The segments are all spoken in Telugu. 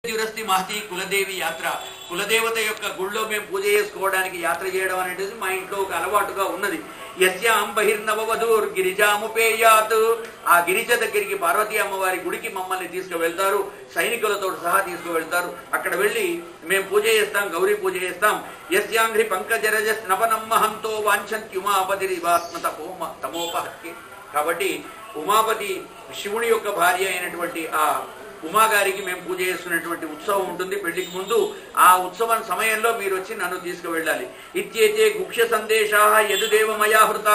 దురస్తి మహతి కులదేవి యాత్ర, కులదేవత యొక్క గుళ్ళో మేము పూజ చేసుకోవడానికి యాత్ర చేయడం అనేది మా ఇంట్లో ఒక అలవాటుగా ఉన్నది. యస్యాం బహిర్నవవధూర్ గిరిజాముపేయాత్, ఆ గిరిజ దగ్గరికి పార్వతీ అమ్మవారి గుడికి మమ్మల్ని తీసుకువెళ్తారు, సైనికులతో సహా తీసుకువెళ్తారు. అక్కడ వెళ్ళి మేము పూజ చేస్తాం, గౌరీ పూజ చేస్తాం. యస్యాంఘ్రి పంకజరజ స్నపనమ్మహంతో వాంఛంత్యుమాపతిరివాత్మ తమోపహత్యే. కాబట్టి ఉమాపతి శివుని యొక్క భార్య అయినటువంటి ఆ ఉమాగారికి మేము పూజ చేసుకునేటువంటి ఉత్సవం ఉంటుంది పెళ్లికి ముందు. ఆ ఉత్సవం సమయంలో మీరు వచ్చి నన్ను తీసుకువెళ్ళాలి. ఇత్యేతే గుక్ష్య సందేశా యదుదేవమయా హృత.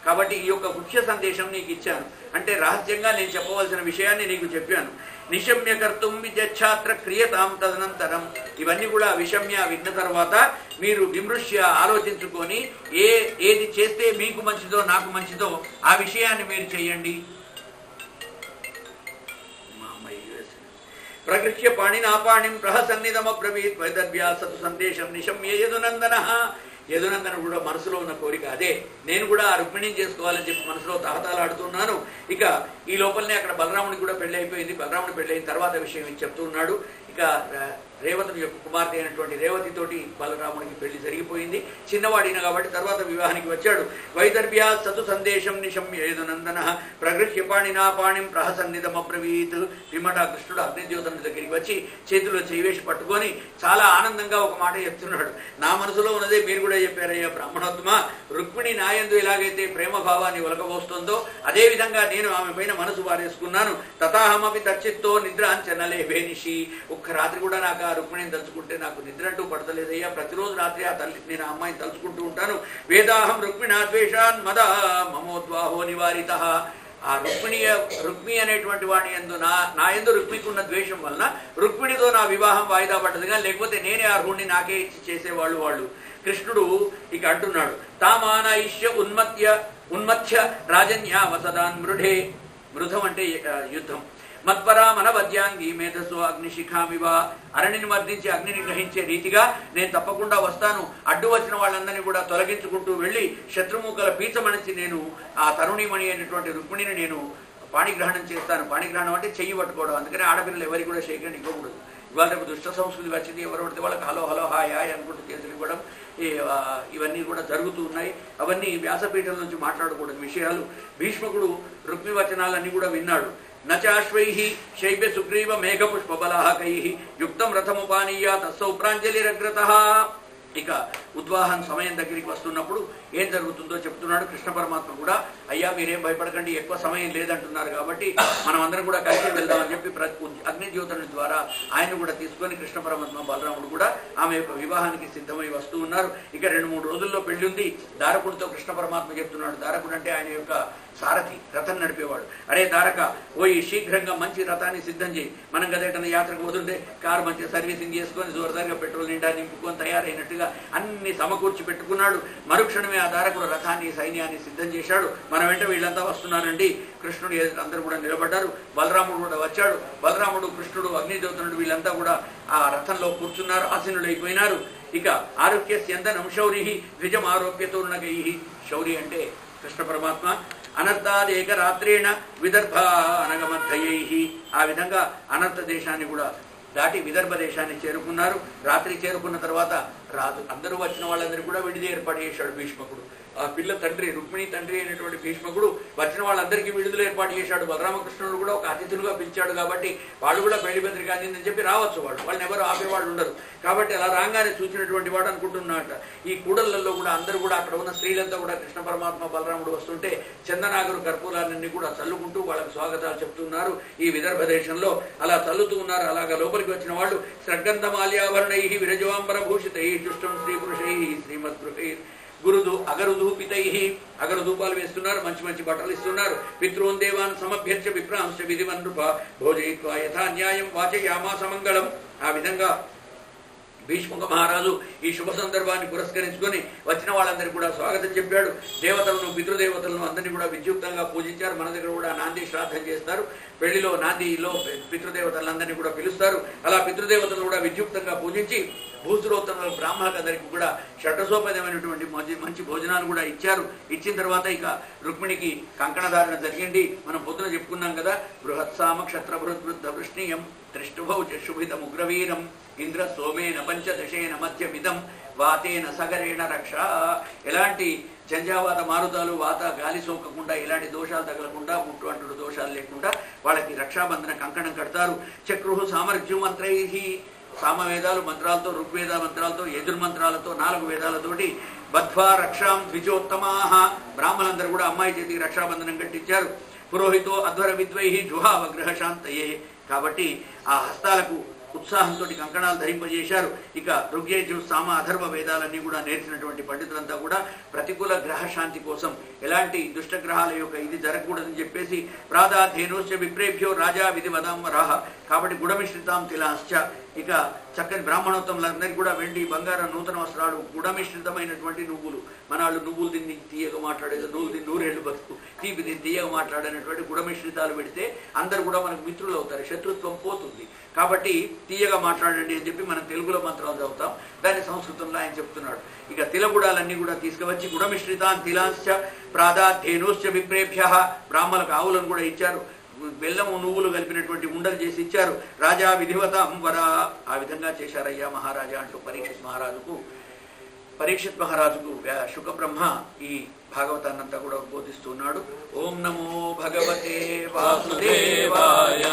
కాబట్టి ఈ యొక్క గుక్ష్య సందేశం నీకు ఇచ్చాను, అంటే రహస్యంగా నేను చెప్పవలసిన విషయాన్ని నీకు చెప్పాను. నిశమ్య కర్తుం విద్యఛాత్ర క్రియతాం తదనంతరం. ఇవన్నీ కూడా విషమ్య విన్న తర్వాత మీరు విమృశ్య ఆలోచించుకొని ఏది చేస్తే మీకు మంచిదో నాకు మంచిదో ఆ విషయాన్ని మీరు చెయ్యండి. ప్రగృహ్య పాణినాపాణిం ప్రహసన్నిధమబ్రవీత్ వైదర్భ్యాసతు సందేశం నిశమ్య యదునందన. యదునందన కూడా మనసులో ఉన్న కోరిక అదే, నేను కూడా ఆ రుక్మిణిని చేసుకోవాలని చెప్పి మనసులో తహతాలాడుతున్నాను. ఇక ఈ లోపలనే అక్కడ బలరాముడికి కూడా పెళ్లి అయిపోయింది. బలరాముడి పెళ్లి అయిన తర్వాత విషయం చెప్తూ ఉన్నాడు. ఇక రేవతుని యొక్క కుమార్తె అయినటువంటి రేవతితోటి బలరాముడికి పెళ్లి జరిగిపోయింది. చిన్నవాడిన కాబట్టి తర్వాత వివాహానికి వచ్చాడు. వైదర్భ్యా సతు సందేశం నిశమ్య యదునందన ప్రగృహ్య పాణినా పాణిం ప్రహసన్నిధమబ్రవీత్. పిమ్మట కృష్ణుడు అగ్నిద్యోతుని దగ్గరికి వచ్చి చేతిలో చేవేసి పట్టుకొని చాలా ఆనందంగా ఒక మాట చెప్తున్నాడు. నా మనసులో ఉన్నదే మీరు కూడా చెప్పారయ్యా బ్రాహ్మణోత్తమ. రుక్మిణి నాయందు ఎలాగైతే ప్రేమ భావాన్ని ఒలకబోస్తుందో అదేవిధంగా నేను ఆమె పైన మనసు వారేసుకున్నాను. తథాహమపి తర్చిత్తో నిద్రాంచనలే భేనిషి. ఒక్క రాత్రి కూడా నాకు ఆ రుక్మిణిని తలుచుకుంటే నాకు నిద్ర అంటూ పడతలేదయ్యా. ప్రతిరోజు రాత్రి ఆ తల్లి నేను ఆ అమ్మాయిని తలుచుకుంటూ ఉంటాను. వేదాహం రుక్మిణా ద్వేషాన్ మదా మమోద్వాహో నివారిత. ఆ రుక్మి అనేటువంటి వాడి యందు నా యందు రుక్మికి ఉన్న ద్వేషం వలన రుక్మిణితో నా వివాహం వాయిదా పడ్డది, కానీ లేకపోతే నేనే అర్హుణ్ణి నాకే ఇచ్చి చేసేవాళ్ళు వాళ్ళు. కృష్ణుడు ఇక అంటున్నాడు, తామానాయిష్య ఉన్మత్య రాజన్యా వసదాన్ మృఢే. మృధం అంటే యుద్ధం. మత్పరామనవద్యాంగి మేధస్సు అగ్నిశిఖామివ. అరణిని మర్దించి అగ్నిని గ్రహించే రీతిగా నేను తప్పకుండా వస్తాను. అడ్డు వచ్చిన వాళ్ళందరినీ కూడా తొలగించుకుంటూ వెళ్ళి శత్రుముఖల పీచమణించి నేను ఆ తరుణిమణి అయినటువంటి రుక్మిణిని నేను పాణిగ్రహణం చేస్తాను. పాణిగ్రహణం అంటే చెయ్యి పట్టుకోవడం. అందుకని ఆడపిల్లలు ఎవరికి కూడా షేకండి ఇవ్వకూడదు. ఇవాళ రేపు దుష్ట సంస్కృతి వచ్చింది, ఎవరు పడితే వాళ్ళకి హలో హలో హాయ్ హాయ్ అనుకుంటూ చేతులు ఇవ్వడం ఇవన్నీ కూడా జరుగుతూ ఉన్నాయి. అవన్నీ వ్యాసపీఠం నుంచి మాట్లాడకూడదు విషయాలు. భీష్మకుడు రుక్మి వచనాలన్నీ కూడా విన్నాడు. నచాశ్వై శైబ్య సుగ్రీవ మేఘపుష్పబలాహకై యుక్తం రథముపానీయ తస్సౌ ప్రాంజలిరగ్రత. ఇక ఉద్వాహన సమయం దగ్గరికి వస్తున్నప్పుడు ఏం జరుగుతుందో చెప్తున్నాడు కృష్ణ పరమాత్మ కూడా. అయ్యా మీరేం భయపడకండి, ఎక్కువ సమయం లేదంటున్నారు కాబట్టి మనం అందరం కూడా కలిసి వెళ్దామని చెప్పి అగ్నిజ్యోతుని ద్వారా ఆయన కూడా తీసుకొని కృష్ణ పరమాత్మ బలరాముడు కూడా ఆమె యొక్క వివాహానికి సిద్ధమై వస్తూ ఉన్నారు. ఇక 2-3 రోజుల్లో పెళ్లి ఉంది. దారకుడితో కృష్ణ పరమాత్మ చెప్తున్నాడు. దారకుడు అంటే ఆయన యొక్క సారథి, రథం నడిపేవాడు. అరే దారక, పోయి శీఘ్రంగా మంచి రథాన్ని సిద్ధం చేయి. మనం గదేటన్నా యాత్రకు పోతుంటే కారు మంచిగా సర్వీసింగ్ చేసుకొని జోరుదారుగా పెట్రోల్ నిండా నింపుకొని తయారైనట్టుగా అన్ని సమకూర్చి పెట్టుకున్నాడు. మరుక్షణమే ఆ దారకుడు రథాన్ని సైన్యాన్ని సిద్ధం చేశాడు. మన వెంట వీళ్ళంతా వస్తున్నారండి. కృష్ణుడు అందరూ కూడా నిలబడ్డారు. బలరాముడు కూడా వచ్చాడు. బలరాముడు, కృష్ణుడు, అగ్నిజ్యోతునుడు వీళ్ళంతా కూడా ఆ రథంలో కూర్చున్నారు, ఆసీనులైపోయినారు. ఇక ఆరోగ్యస్యందనం శౌరి ద్విజం ఆరోగ్యతోర్ణగై. శౌరి అంటే కృష్ణ పరమాత్మ. అనర్థాదేక రాత్రేణ విదర్భ అనగమధ్యై. ఆ విధంగా అనర్థ దేశాన్ని కూడా దాటి విదర్భ దేశాన్ని చేరుకున్నారు. రాత్రి చేరుకున్న తర్వాత అందరూ వచ్చిన వాళ్ళందరూ కూడా విడిది ఏర్పాటు చేశాడు భీష్మకుడు. ఆ పిల్ల తండ్రి, రుక్మిణి తండ్రి అయినటువంటి భీష్మకుడు వచ్చిన వాళ్ళందరికీ విడుదల ఏర్పాటు చేశాడు. బలరామకృష్ణుడు కూడా ఒక అతిథులుగా పిలిచాడు కాబట్టి వాళ్ళు కూడా పెళ్లి బెదిరి కానిందని చెప్పి రావచ్చు. వాళ్ళని ఎవరు ఆపేవాళ్ళు ఉండరు. కాబట్టి అలా రాగానే చూసినటువంటి వాడు అనుకుంటున్నట. ఈ కూడళ్లలో కూడా అందరూ కూడా అక్కడ ఉన్న స్త్రీలంతా కూడా కృష్ణ పరమాత్మ బలరాముడు వస్తుంటే చందనాగరు కర్పూరాలన్నీ కూడా చల్లుకుంటూ వాళ్ళకి స్వాగతాలు చెప్తున్నారు ఈ విదర్భ దేశంలో. అలా చల్లుతూ ఉన్నారు. అలాగా లోపలికి వచ్చిన వాళ్ళు స్రగ్గంధమాల్యాభరణై విరజవాంబర భూషితై దుష్టం శ్రీ పురుషై శ్రీమద్గృహై అగరుధూపితై. అగరుధూపాలు వేస్తున్నారు, మంచి మంచి బట్టలు ఇస్తున్నారు. పితృన్ దేవాన్ సమభ్యర్చ విప్రాంశ విధివన్ నృప భోజయిత్వా యథా న్యాయం వాచయామాస మంగళం. ఆ విధంగా భీష్ముఖ మహారాజు ఈ శుభ సందర్భాన్ని పురస్కరించుకొని వచ్చిన వాళ్ళందరికీ కూడా స్వాగతం చెప్పాడు. దేవతలను, పితృదేవతలను అందరినీ కూడా విద్యుక్తంగా పూజించారు. మన దగ్గర కూడా నాంది శ్రాద్ధం చేస్తారు. పెళ్లిలో నాందిలో పితృదేవతలందరినీ కూడా పిలుస్తారు. అలా పితృదేవతలు కూడా విద్యుక్తంగా పూజించి భూసురోత్తముల బ్రాహ్మణులందరికీ కూడా షడ్రసోపేతమైనటువంటి మంచి భోజనాలు కూడా ఇచ్చారు. ఇచ్చిన తర్వాత ఇక రుక్మిణికి కంకణధారణ జరిగింది. మనం పొద్దున చెప్పుకున్నాం కదా, బృహత్సామ క్షత్ర బృహద్వృద్ధ వృష్ణీయం త్రిష్టుభౌ శుభిత ఉగ్రవీరం ఇంద్ర సోమేన పంచదశేన మధ్యమిదం వాతేన సగరేణ రక్ష. ఎలాంటి జంజావాత మారుతాలు వాత గాలి సోకకుండా, ఎలాంటి దోషాలు తగలకుండా, ముట్టు దోషాలు లేకుండా వాళ్ళకి రక్షాబంధన కంకణం కడతారు. చక్రు సామర్థ్యం మంత్రై, సామవేదాలు మంత్రాలతో, ఋగ్వేద మంత్రాలతో, యజుర్మంత్రాలతో 4 వేదాలతోటి బద్ధ్వా రక్షాం ద్విజోత్తమాహ, బ్రాహ్మణులందరూ కూడా అమ్మాయి చేతికి రక్షాబంధనం కట్టించారు. పురోహితో అధ్వర విద్వై జుహావ గ్రహశాంతయే, కాబట్టి ఆ హస్తాలకు ఉత్సాహంతో కంకణాలు ధరింపజేశారు. ఇక ఋగ్యజు సామ అధర్వ వేదాలన్నీ కూడా నేర్చినటువంటి పండితులంతా కూడా ప్రతికూల గ్రహశాంతి కోసం, ఎలాంటి దుష్టగ్రహాల యొక్క ఇది జరగకూడదని చెప్పేసి ప్రాదాధ్యేనోశ్చ విప్రేభ్యో రాజా విధి వదాంబరాహ, కాబట్టి గుడమిశ్రితాం తిలాశ్చ, ఇక చక్కని బ్రాహ్మణోత్తములందరికీ కూడా వెండి బంగారం నూతన వస్త్రాలు, గుడమిశ్రితమైనటువంటి నువ్వులు, మనాళ్ళు నువ్వులు తిని తీయగా మాట్లాడేది, నువ్వులు తిని నూరేళ్ళు బతుకు, తీపి తిని తీయగా మాట్లాడేటువంటి గుడమిశ్రితాలు పెడితే అందరు కూడా మనకు మిత్రులు అవుతారు, శత్రుత్వం పోతుంది. కాబట్టి తీయగా మాట్లాడండి అని చెప్పి మనం తెలుగులో మంత్రాలు చదువుతాం, దాన్ని సంస్కృతంలో ఆయన చెప్తున్నాడు. ఇక తిలగుడాలన్నీ కూడా తీసుకువచ్చి గుడమిశ్రితాన్ తిలాశ్చ ప్రాదాధ్యేనోశ్చ విప్రేభ్య, బ్రాహ్మణులకు ఆవులను కూడా ఇచ్చారు. బెల్లము నువ్వులు కలిపినటువంటి ఉండలు చేసి ఇచ్చారు. రాజా విధివత అంబరా, ఆ విధంగా చేశారయ్యా మహారాజా అంటూ పరీక్షిత్ మహారాజుకు శుకబ్రహ్మ ఈ భాగవతాన్నంతా కూడా బోధిస్తున్నాడు. ఓం నమో భగవతే వాసుదేవాయ,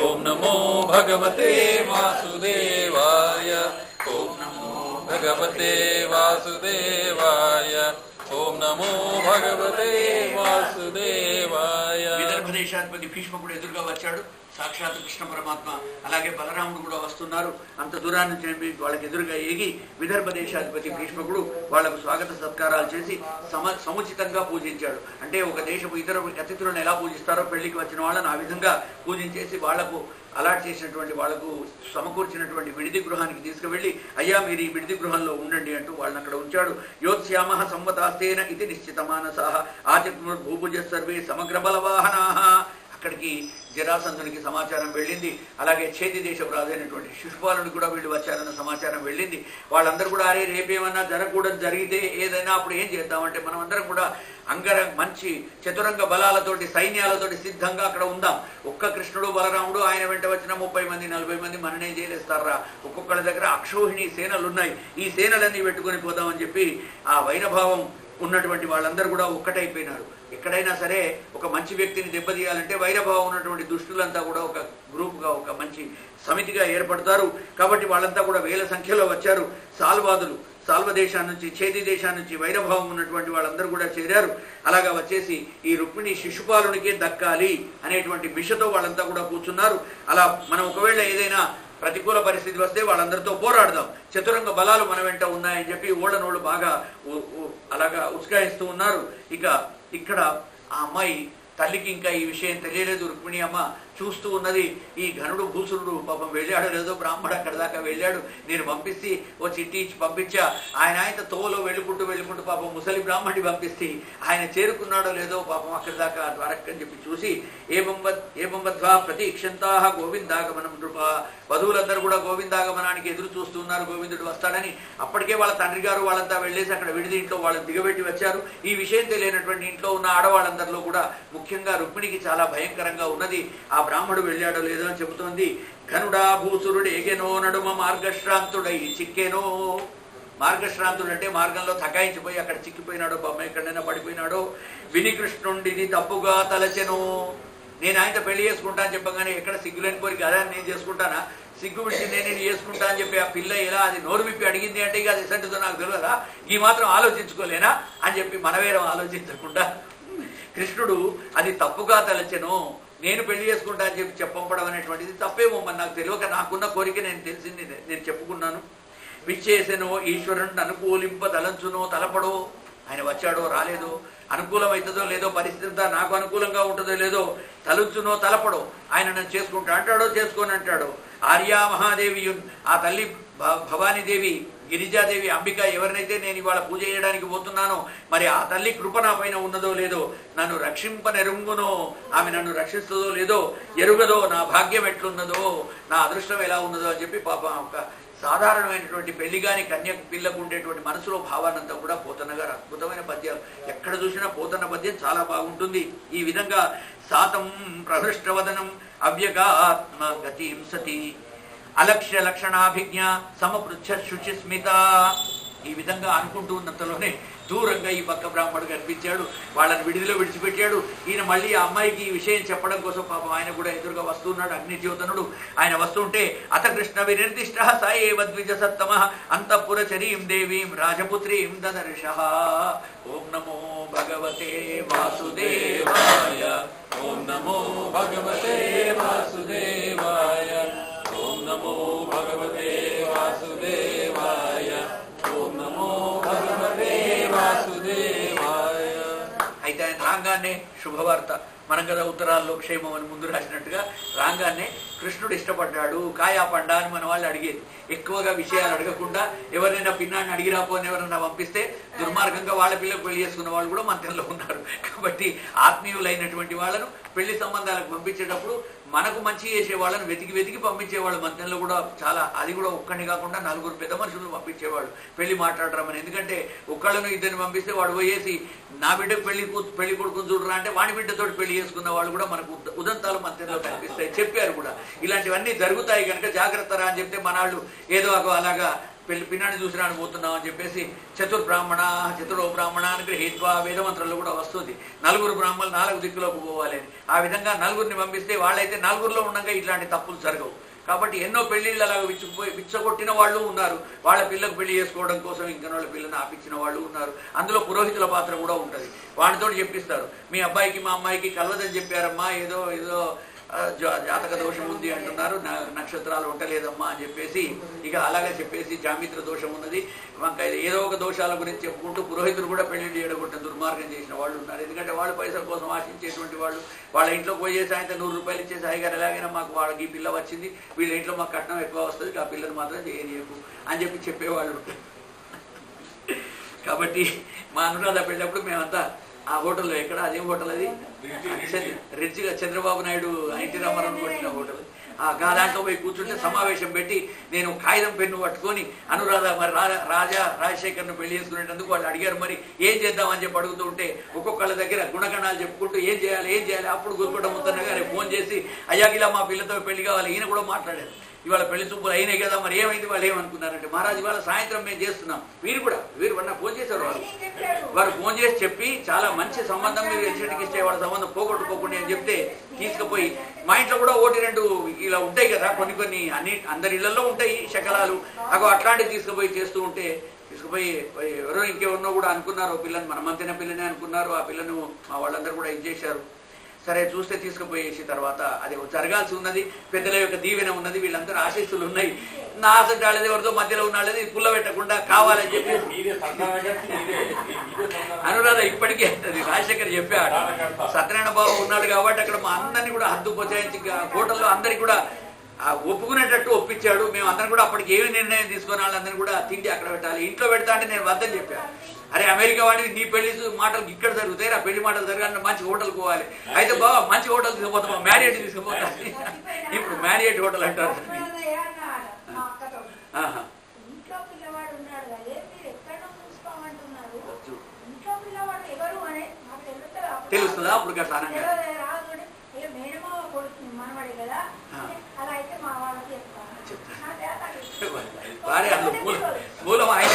ఓం నమో భగవతే వాసుదేవాయ, ఓం నమో భగవతే వాసుదేవాయ, ఓం నమో భగవతే వాసుదేవాయ. విదర్భ దేశాధిపతి భీష్మకుడు ఎదురుగా వచ్చాడు. సాక్షాత్ కృష్ణ పరమాత్మ, అలాగే బలరాముడు కూడా వస్తున్నారు. అంత దూరాన్ని చెప్పి వాళ్ళకి ఎదురుగా ఏగి విదర్భ దేశాధిపతి భీష్మకుడు వాళ్లకు స్వాగత సత్కారాలు చేసి సముచితంగా పూజించాడు. అంటే ఒక దేశపు ఇతర అతిథులను ఎలా పూజిస్తారో పెళ్లికి వచ్చిన వాళ్ళని ఆ విధంగా పూజించేసి వాళ్లకు అలాట్ చేసినటువంటి వాళ్లకు సమకూర్చినటువంటి విడిది గృహానికి తీసుకువెళ్ళి, అయ్యా మీరు ఈ విడిది గృహంలో ఉండండి అంటూ వాళ్ళని అక్కడ ఉంచాడు. యోత్స్యామ సంవతాస్తేన ఇది నిశ్చితమానసాహ ఆచక్నుర్ భూభుజ సర్వే సమగ్ర బలవాహనాహ. అక్కడికి జరాసంధునికి సమాచారం వెళ్ళింది. అలాగే చేతి దేశపు రాజైనటువంటి శిశుపాలునికి కూడా వీళ్ళు వచ్చారన్న సమాచారం వెళ్ళింది. వాళ్ళందరూ కూడా అరే రేపేమన్నా జరగకూడదు, జరిగితే ఏదైనా అప్పుడు ఏం చేద్దామంటే మనం అందరం కూడా మంచి చతురంగ బలాలతోటి సైన్యాలతోటి సిద్ధంగా అక్కడ ఉందాం. ఒక్క కృష్ణుడు బలరాముడు ఆయన వెంట వచ్చిన 30 మంది 40 మంది మననే జైలేస్తారా, ఒక్కొక్కళ్ళ దగ్గర అక్షోహిణి సేనలున్నాయి, ఈ సేనలన్నీ పెట్టుకొని పోదామని చెప్పి ఆ వైరభావం ఉన్నటువంటి వాళ్ళందరూ కూడా ఒక్కటైపోయినారు. ఎక్కడైనా సరే ఒక మంచి వ్యక్తిని దెబ్బతీయాలంటే వైరభావం ఉన్నటువంటి దుష్టులంతా కూడా ఒక గ్రూప్గా, ఒక మంచి సమితిగా ఏర్పడతారు. కాబట్టి వాళ్ళంతా కూడా వేల సంఖ్యలో వచ్చారు. సాల్వ దేశాన్ని నుంచి, చేతి దేశాన్ని నుంచి వైరభావం ఉన్నటువంటి వాళ్ళందరూ కూడా చేరారు. అలాగా వచ్చేసి ఈ రుక్మిణి శిశుపాలునికే దక్కాలి అనేటువంటి మిషతో వాళ్ళంతా కూడా కూర్చున్నారు. అలా మనం ఒకవేళ ఏదైనా ప్రతికూల పరిస్థితి వస్తే వాళ్ళందరితో పోరాడదాం, చతురంగ బలాలు మన వెంట ఉన్నాయని చెప్పి ఓళ్ళనోళ్ళు బాగా అలాగా ఉత్సాహిస్తూ ఉన్నారు. ఇక ఇక్కడ ఆ అమ్మాయి తల్లికి ఇంకా ఈ విషయం తెలియలేదు. రుక్మిణి అమ్మ చూస్తూ ఉన్నది. ఈ ఘనుడు భూసురుడు పాపం వెళ్ళాడో లేదో, బ్రాహ్మడు అక్కడ దాకా వెళ్ళాడు, నేను పంపిస్తే ఓ చిట్టి ఇచ్చి పంపించా, ఆయన తోలో వెళ్ళుకుంటూ పాపం ముసలి బ్రాహ్మణి పంపిస్తే ఆయన చేరుకున్నాడో లేదో పాపం అక్కడి దాకా ద్వారకని చెప్పి చూసి ఏమంబద్వా ప్రతీక్షంతా గోవిందాగమనం నృప, వధువులందరూ కూడా గోవిందాగమనానికి ఎదురు చూస్తున్నారు, గోవిందుడు వస్తాడని. అప్పటికే వాళ్ళ తండ్రి గారు వాళ్ళంతా వెళ్ళేసి అక్కడ విడిది ఇంట్లో వాళ్ళని దిగబెట్టి వచ్చారు. ఈ విషయం తెలియనటువంటి ఇంట్లో ఉన్న ఆడవాళ్ళందరిలో కూడా ముఖ్యంగా రుక్మిణికి చాలా భయంకరంగా ఉన్నది. ఆ బ్రాహ్మడు వెళ్ళాడో లేదో అని చెబుతోంది. ఘనుడా భూసురుడు ఎగెనో నడుమ మార్గశ్రాంతుడై చిక్కెనో. మార్గశ్రాంతుడు అంటే మార్గంలో తకాయించిపోయి అక్కడ చిక్కిపోయినాడో, బొమ్మ ఎక్కడైనా పడిపోయినాడో. విని కృష్ణుండిని తప్పుగా తలచెను. నేను ఆయనతో పెళ్లి చేసుకుంటా అని చెప్పగానే ఎక్కడ సిగ్గులేని కోరిక అదే నేను చేసుకుంటానా, సిగ్గు విడిచి నేను చేసుకుంటా అని చెప్పి ఆ పిల్ల ఎలా అది నోరు విప్పి అడిగింది అంటే ఇక అది ఎసంటిదో నాకు తెలియదా, ఈ మాత్రం ఆలోచించుకోలేనా అని చెప్పి మనవేరం ఆలోచించకుండా కృష్ణుడు అది తప్పుగా తలచెను, నేను పెళ్లి చేసుకుంటా అని చెప్పి చెప్పడం అనేటువంటిది తప్పేమో మరి నాకు తెలియక నాకున్న కోరిక నేను తెలిసింది నేను చెప్పుకున్నాను. విచ్చేసెనో ఈశ్వరుని అనుకూలింప తలంచునో తలపడో. ఆయన వచ్చాడో రాలేదో, అనుకూలమవుతుందో లేదో, పరిస్థితి అంతా నాకు అనుకూలంగా ఉంటుందో లేదో, తలుచునో తలపడో. ఆయన నన్ను చేసుకుంటా అంటాడో చేసుకోని అంటాడో. ఆర్యా మహాదేవి ఆ తల్లి భవానీదేవి గిరిజాదేవి అంబిక ఎవరినైతే నేను ఇవాళ పూజ చేయడానికి పోతున్నానో మరి ఆ తల్లి కృప నా పైన ఉన్నదో లేదో, నన్ను రక్షింపనెరుంగునో, ఆమె నన్ను రక్షిస్తుందో లేదో ఎరుగదో, నా భాగ్యం ఎట్లున్నదో, నా అదృష్టం ఎలా ఉన్నదో అని చెప్పి పాప ఒక సాధారణమైనటువంటి పెళ్లిగాని కన్య పిల్లకు ఉండేటువంటి మనసులో భావానంతా కూడా పోతన్న గారు అద్భుతమైన పద్యాలు. ఎక్కడ చూసినా పోతన్న పద్యం చాలా బాగుంటుంది. ఈ విధంగా సాతం ప్రహృష్టవదనం అవ్యగాత్మ గతిం సతి అలక్ష్య లక్షణాభిజ్ఞ సమపృచ్ఛ శుచిస్మిత. ఈ విధంగా అనుకుంటూ ఉన్నంతలోనే దూరంగా ఈ పక్క బ్రాహ్మణుడు కనిపించాడు. వాళ్ళని విడిదిలో విడిచిపెట్టాడు. ఈయన మళ్ళీ ఆ అమ్మాయికి ఈ విషయం చెప్పడం కోసం పాపం ఆయన కూడా ఎదురుగా వస్తున్నాడు. అగ్నిజ్యోతనుడు ఆయన వస్తుంటే అత కృష్ణ వినిర్దిష్ట సాయేవ ద్విజ సత్తమ అంతఃపురచరీం దేవీం రాజపుత్రీం దదర్శ. ఓం నమో భగవతే వాసుదేవాయ. ఓం నమో భగవతే వాసుదేవాయ. ఓం నమో భగవతే వాసుదేవాయ. ఓం నమో భగవతే వాసుదేవాయ. అయితే ఆయన రాగానే శుభవార్త, మనం కదా ఉత్తరాల్లో క్షేమం అని ముందు రాసినట్టుగా రాగానే కృష్ణుడు ఇష్టపడ్డాడు కాయా పండా అని మన వాళ్ళు అడిగేది. ఎక్కువగా విషయాలు అడగకుండా ఎవరైనా పిన్నాన్ని అడిగిరాపోని ఎవరైనా పంపిస్తే దుర్మార్గంగా వాళ్ళ పిల్లలకు పెళ్లి చేసుకున్న వాళ్ళు కూడా మంత్రంలో ఉన్నారు. కాబట్టి ఆత్మీయులైనటువంటి వాళ్ళను పెళ్లి సంబంధాలకు పంపించేటప్పుడు మనకు మంచి చేసే వాళ్ళని వెతికి వెతికి పంపించేవాళ్ళు. మంత్రంలో కూడా చాలా, అది కూడా ఒక్కడిని కాకుండా 4 పెద్ద మనుషులను పంపించేవాళ్ళు పెళ్లి మాట్లాడరామని. ఎందుకంటే ఒక్కళ్ళను ఇద్దరిని పంపిస్తే వాడు పోయేసి నా బిడ్డకు పెళ్లి కొడుకుని చూడరా అంటే వాడి బిడ్డతోటి పెళ్లి చేసుకున్న వాళ్ళు కూడా మనకు ఉదంతాలు మంత్రంలో కనిపిస్తాయి. చెప్పారు కూడా ఇలాంటివన్నీ జరుగుతాయి కనుక జాగ్రత్త రా అని చెప్తే మనాళ్ళు ఏదో అలాగా పిన్నాన్ని చూసినాడు పోతున్నాం అని చెప్పేసి చతురో బ్రాహ్మణ అని గ్రహీత్వా వేదమంత్రంలో కూడా వస్తుంది. 4 బ్రాహ్మణులు 4 దిక్కులోకి పోవాలి అని. ఆ విధంగా 4 పంపిస్తే వాళ్ళైతే 4లో ఉండగా ఇట్లాంటి తప్పులు జరగవు. కాబట్టి ఎన్నో పెళ్లిళ్ళు అలాగ విచ్చగొట్టిన వాళ్ళు ఉన్నారు. వాళ్ళ పిల్లకు పెళ్లి చేసుకోవడం కోసం ఇంకా వాళ్ళ పిల్లని ఆపించిన వాళ్ళు ఉన్నారు. అందులో పురోహితుల పాత్ర కూడా ఉంటుంది. వాడితో చెప్పిస్తారు, మీ అబ్బాయికి మా అమ్మాయికి కలవదని చెప్పారమ్మా, ఏదో జాతక దోషం ఉంది అంటున్నారు, నక్షత్రాలు ఉండలేదమ్మా అని చెప్పేసి ఇక అలాగే చెప్పేసి జామిత్ర దోషం ఉన్నది, ఏదో ఒక దోషాల గురించి చెప్పుకుంటూ పురోహితులు కూడా పెళ్లి చేయడగొట్టిన దుర్మార్గం చేసిన వాళ్ళు ఉన్నారు. ఎందుకంటే వాళ్ళు పైసల కోసం ఆశించేటువంటి వాళ్ళు వాళ్ళ ఇంట్లో పోయేసి ఆయన 100 రూపాయలు ఇచ్చేసి హాయిగా ఎలాగైనా మాకు వాళ్ళకి ఈ పిల్ల వచ్చింది, వీళ్ళ ఇంట్లో మాకు కట్నం ఎక్కువ వస్తుంది, ఆ పిల్లని మాత్రం చేయనీయకు అని చెప్పి చెప్పేవాళ్ళు. కాబట్టి మా అనురాధ పెళ్ళినప్పుడు మేమంతా ఆ హోటల్లో, ఎక్కడ అదేం హోటల్ అది, రిచ్గా చంద్రబాబు నాయుడు ఎన్టీ రామారావు కొట్టిన హోటల్, ఆ దాంట్లో పోయి కూర్చుంటే సమావేశం పెట్టి నేను కాగితం పెన్ను పట్టుకొని అనురాధ మరి రాజశేఖర్ను పెళ్లి చేసుకునేటందుకు వాళ్ళు అడిగారు మరి ఏం చేద్దామని చెప్పి అడుగుతూ ఉంటే ఒక్కొక్కళ్ళ దగ్గర గుణగణాలు చెప్పుకుంటూ ఏం చేయాలి. అప్పుడు గురుకుంట ముత్తన్న గారు ఫోన్ చేసి అయ్యాగిలా మా పిల్లతో పెళ్లి కావాలి, ఈయన కూడా మాట్లాడారు. ఇవాళ పెళ్లి చూపులు అయినాయి కదా, మరి ఏమైంది, వాళ్ళు ఏమనుకున్నారంటే మహారాజు ఇవాళ సాయంత్రం మేము చేస్తున్నాం. వీరు ఫోన్ చేశారు. వారు ఫోన్ చేసి చెప్పి చాలా మంచి సంబంధం, మీరు ఎన్సీటీకి ఇస్తే వాళ్ళ సంబంధం పోగొట్టుకోకుండా అని చెప్తే తీసుకుపోయి మా ఇంట్లో కూడా 1-2 ఇలా ఉంటాయి కదా, కొన్ని అందరి ఇళ్లలో ఉంటాయి శకలాలు, అట్లాంటివి తీసుకుపోయి చేస్తూ ఉంటే తీసుకుపోయి ఎవరో ఇంకెవరినో కూడా అనుకున్నారు, పిల్లని మనమంతైన పిల్లనే అనుకున్నారు. ఆ పిల్లను మా వాళ్ళందరూ కూడా ఇచ్చేశారు. సరే చూస్తే తీసుకుపోయేసి తర్వాత అది జరగాల్సి ఉన్నది, పెద్దల యొక్క దీవెన ఉన్నది, వీళ్ళందరూ ఆశీస్సులు ఉన్నాయి. నా ఆశ వాళ్ళది ఎవరితో మధ్యలో ఉన్నాళ్ళది పుల్ల పెట్టకుండా కావాలని చెప్పి అనురాధ ఇప్పటికే అంటది. రాజశేఖర్ చెప్పాడు, సత్యనారాయణ బాబు ఉన్నాడు కాబట్టి అక్కడ మా అందరినీ కూడా హద్దు బొచ్చాయించి హోటల్లో అందరికీ కూడా ఒప్పుకునేటట్టు ఒప్పించాడు. మేము అందరం కూడా అప్పటికి ఏమి నిర్ణయం తీసుకుని వాళ్ళందరినీ కూడా తిండి అక్కడ పెట్టాలి, ఇంట్లో పెడతా అంటే నేను వద్దని చెప్పాను. అరే అమెరికా వాడికి నీ పెళ్లి మాటలు ఇక్కడ జరుగుతాయి, ఆ పెళ్లి మాటలు జరగాలంటే మంచి హోటల్ పోవాలి. అయితే బాబా మంచి హోటల్ తీసుకుపోతాం, మ్యారియట్ తీసుకుపోతాం. ఇప్పుడు మ్యారియట్ హోటల్ అంటారు. తెలుస్తుందా అప్పుడు గట్టానంగా భార్య మూలం ఆయన.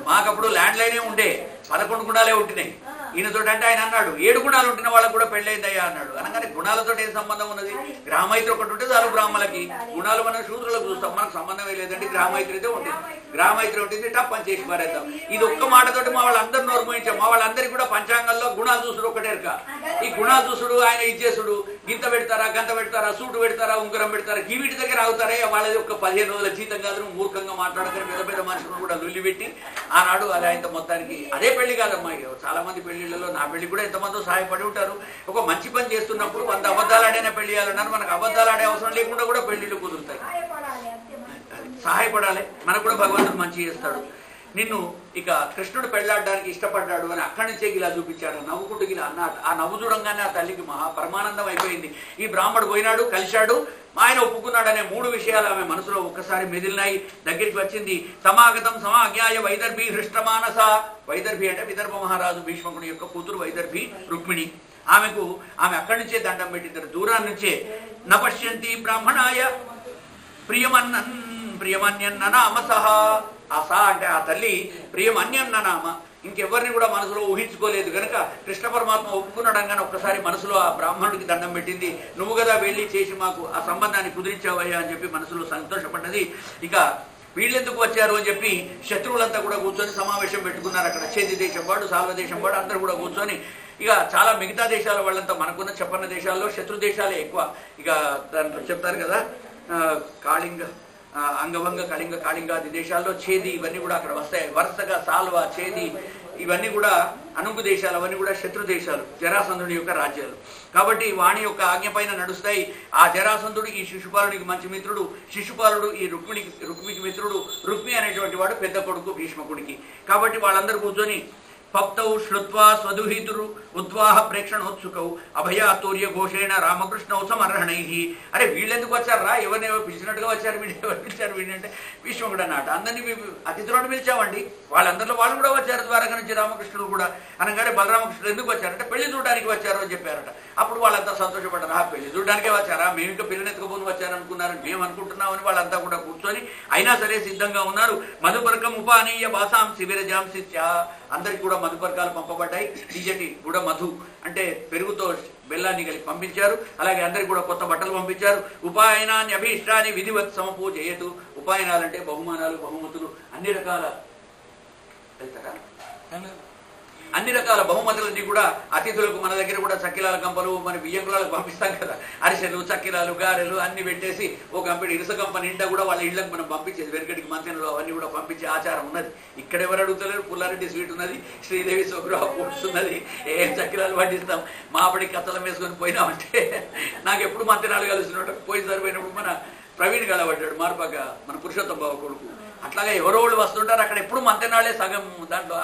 మాకప్పుడు ల్యాండ్ లైనే ఉండే 11 గుణాలే ఉంటున్నాయి. ఈయనతో అంటే ఆయన అన్నాడు 7 గుణాలు ఉంటున్న వాళ్ళకు కూడా పెళ్ళైందయ్యా అన్నాడు. అనగానే గుణాలతో ఏం సంబంధం ఉన్నది, గ్రామైత్రి ఒకటి ఉంటే చాలు బ్రాహ్మణులకి. గుణాలు మనం శూద్రులకు చూస్తాం, మనకు సంబంధమే లేదండి. గ్రామైత్రి అయితే ఉంటుంది, గ్రామైత్రి ఉంటుంది, టప్ అని చేసి పారేద్దాం. ఇది ఒక్క మాటతోటి మా వాళ్ళందరూ నోర్మోయించాం. మా వాళ్ళందరికీ కూడా పంచాంగంలో గుణాలు చూసుడు ఒకటే. ఈ గుణాలు చూసుడు ఆయన ఇచ్చేసుడు గింత పెడతారా, గంత పెడతారా, సూటు పెడతారా, ఉంగరం పెడతారా, వీటి దగ్గర ఆగుతారే. వాళ్ళది ఒక 15 రోజుల జీతం కాదు, మూర్ఖంగా మాట్లాడతారు. పెద్ద పెద్ద మనుషులను కూడా లొల్లి పెట్టి ఆనాడు అలా ఇంత మొత్తానికి అదే పెళ్లి కాదమ్మా. చాలా మంది పెళ్లిళ్ళలో, నా పెళ్లి కూడా ఎంతమందో సహాయపడి ఉంటారు. ఒక మంచి పని చేస్తున్నప్పుడు 100 అబద్ధాలు ఆడైనా పెళ్లి చేయాలన్నారు. మనకు అబద్ధాలు ఆడే అవసరం లేకుండా కూడా పెళ్లిళ్ళు కుదురుతాయి. సహాయపడాలి, మనకు కూడా భగవంతుడు మంచి చేస్తాడు. నిన్ను ఇక కృష్ణుడు పెళ్లాడడానికి ఇష్టపడ్డాడు అని అక్కడి నుంచే ఇలా చూపించాడు. నవ్వుకుంటూ ఇలా అన్నాడు. ఆ నవ్వు చూడంగానే ఆ తల్లికి పరమానందం అయిపోయింది. ఈ బ్రాహ్మడు పోయినాడు, కలిశాడు, ఆయన ఒప్పుకున్నాడనే 3 విషయాలు ఆమె మనసులో ఒక్కసారి మెదిలినాయి. దగ్గరికి వచ్చింది. సమాగతం సమాజ్ఞాయ వైదర్భి హృష్టమానస. వైదర్భి అంటే విదర్భ మహారాజు భీష్మకుడి యొక్క కూతురు వైదర్భి రుక్మిణి. ఆమె అక్కడి నుంచే దండం పెట్టింది. దూరాన్ని నుంచే నపశ్యంతి బ్రాహ్మణాయ ప్రియమన్యన్ననామసహ. ఆ సా అంటే ఆ తల్లి ప్రియమన్యన్ననామ, ఇంకెవరిని కూడా మనసులో ఊహించుకోలేదు కనుక కృష్ణ పరమాత్మ ఒప్పుకున్నాడంగానే ఒక్కసారి మనసులో ఆ బ్రాహ్మణుడికి దండం పెట్టింది. నువ్వు కదా వెళ్ళి చేసి మాకు ఆ సంబంధాన్ని కుదిరించావయ్యా అని చెప్పి మనసులో సంతోషపడ్డది. ఇక వీళ్ళెందుకు వచ్చారు అని చెప్పి శత్రువులంతా కూడా కూర్చొని సమావేశం పెట్టుకున్నారు. అక్కడ చేతి దేశం వాడు, సాల్వ దేశం వాడు అందరూ కూడా కూర్చొని, ఇక చాలా మిగతా దేశాల వాళ్ళంతా మనకున్న చెప్పన్న దేశాల్లో శత్రు దేశాలే ఎక్కువ. ఇక దాంట్లో చెప్తారు కదా కాళింగ, అంగభంగ, కళింగ, కాళింగాది దేశాల్లో చేది ఇవన్నీ కూడా అక్కడ వస్తాయి. వరుసగా సాల్వ, చేది ఇవన్నీ కూడా అనుంగు దేశాలు, అవన్నీ కూడా శత్రు దేశాలు, జరాసంధుడి యొక్క రాజ్యాలు. కాబట్టి వాణి యొక్క ఆజ్ఞ పైన నడుస్తాయి. ఆ జరాసంధుడు ఈ శిశుపాలుడికి మంచి మిత్రుడు, శిశుపాలుడు ఈ రుక్మికి మిత్రుడు. రుక్మి అనేటువంటి వాడు పెద్ద కొడుకు భీష్మకుడికి. కాబట్టి వాళ్ళందరూ కూర్చొని పప్తౌ శ్రుత్వా స్వదుహితురు ఉద్వాహ ప్రేక్షణోత్సుకౌ అభయాతూర్య ఘోషేణ రామకృష్ణౌ సమర్హణై. అరే వీళ్ళెందుకు వచ్చారా, ఎవరినెవో పిలిచినట్టుగా వచ్చారు, వీళ్ళు ఎవరు పిలిచారు వీళ్ళంటే భీష్ముడు అన్నమాట. అందరినీ అతిథులను పిలిచామండి. వాళ్ళందరిలో వాళ్ళు కూడా వచ్చారు, ద్వారక నుంచి రామకృష్ణుడు కూడా. అనగానే బలరామకృష్ణుడు ఎందుకు వచ్చారంటే పెళ్లి చూడడానికి వచ్చారు అని చెప్పారట. అప్పుడు వాళ్ళంతా సంతోషపడ్డారు. ఆ పెళ్లి చూడడానికే వచ్చారా, మేము ఇంకా పిల్లని ఎత్తుకుపోని వచ్చారనుకున్నారని మేము అనుకుంటున్నామని వాళ్ళంతా కూడా కూర్చొని అయినా సరే సిద్ధంగా ఉన్నారు. మధుపర్కం ఉపానీయ భాషాం శిబిరజాంసిత్యా. అందరికి కూడా మధుపర్కాలు పంపబడ్డాయి. తీజటి కూడా మధు అంటే పెరుగుతో బెల్లాన్ని కలిపి పంపించారు. అలాగే అందరికి కూడా కొత్త బట్టలు పంపించారు. ఉపాయనాన్ని అభీష్టాన్ని విధివత్ సమపూజయతు. ఉపాయనాలంటే బహుమానాలు, బహుమతులు, అన్ని రకాల బహుమతులన్నీ కూడా అతిథులకు మన దగ్గర కూడా చక్కిలాల గంపలు, మన బియ్యం కులాలకు పంపిస్తాం కదా, అరిసెలు, చక్కిలాలు, గారెలు అన్ని పెట్టేసి ఒక గంపెడి ఇరుస గంప నిండా కూడా వాళ్ళ ఇళ్లకు మనం పంపించేది. వెనకటికి మంతెనలో అవన్నీ కూడా పంపించే ఆచారం ఉన్నది. ఇక్కడ ఎవరు అడుగుతలేరు. పుల్లారెడ్డి స్వీట్ ఉన్నది, శ్రీదేవి స్వగృహ ఫుడ్స్ ఉన్నది, ఏం చక్కిలాలు పండిస్తాం. మాపడి కత్తలం వేసుకొని పోయినామంటే నాకు ఎప్పుడు మంతెనాలు కలిసినట్టు పోయి సరిపోయినప్పుడు మన ప్రవీణ్ కలబడ్డాడు మార్పాక, మన పురుషోత్తం బావ కొడుకు. అట్లాగే ఎవరో వాళ్ళు వస్తుంటారు. అక్కడ ఎప్పుడు మంతెనాళ్ళే సగం, దాంట్లో